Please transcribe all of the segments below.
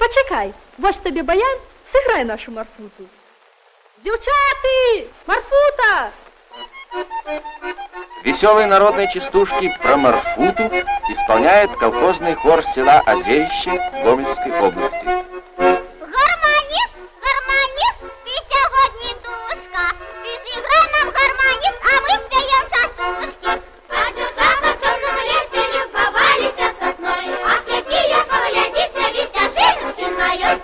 Почекай, ось тобі баян, сыграй нашу Марфуту. Девчаты, Марфута! Веселые народные частушки про Марфуту исполняет колхозный хор села Озерище Гомельской области. Гармонист, гармонист, ты сегодня душка. Ты сыграй нам, гармонист, а мы споем частушки. А девчата в черном лесе любовались от сосной. Ах, какие поглядите, вися шишечки наёй.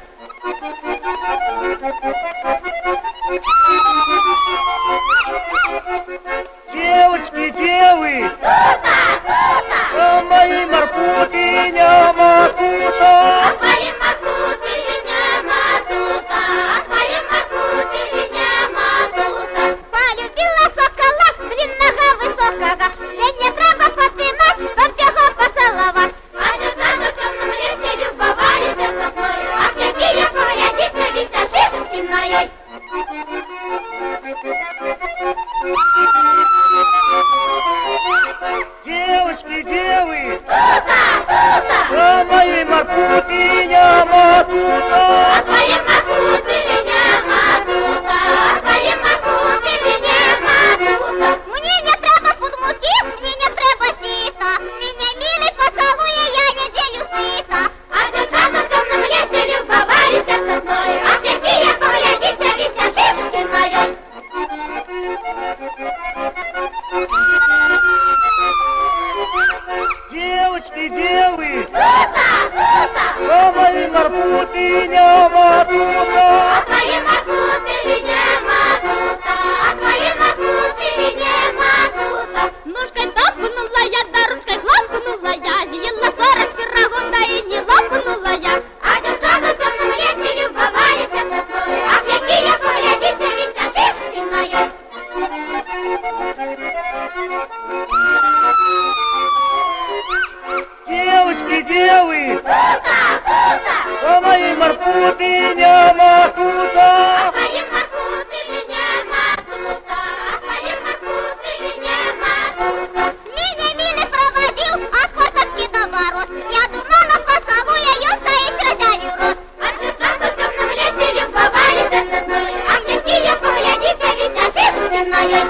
Девочки, девы, Тута, тута, а мои Марфуты няма тута. а твои Марфуты нема тута, а твои Марфуты нема тута. Полюбила сокола длинного высокого, ведь не треба потымать, чтоб его поцеловать. А девчата в темном лесе любовались от сосной. Ах, какие поглядите, вися шишечки наёй. Девочки, девы, Тута, тута, а мои Марфуты няма тута. а твои Марфуты нема тута, а твои Марфуты нема тута. Мне не треба подмуки, мне не треба сіта. Меня милый поцелуя, я неделю сыта. А девчата в темном лесе любовались от сосной. Ах, какие поглядите, вися шишечки наёй. Девочки, девы, Тута, тута, а мои Марфуты няма тута. а твои Марфуты нема тута, а твои Марфуты нема тута. Ножкой топнула я, да ручкой хлопнула я, съела 40 пирогов, да и не лопнула я. А девчата в темном лесе любовались от сосной. Ах, какие поглядите, вися шишечки наёй. Девочки, девы, Тута, тута, а мои Марфуты няма тута. а твои Марфуты нема тута, а твои Марфуты нема тута. Меня милый проводил от форточки до ворот. Я думала, поцелуя ее стоит разявив рот. А девчата в темном лесе любовались от сосной. Ах, какие поглядите, вися шишечки наёй.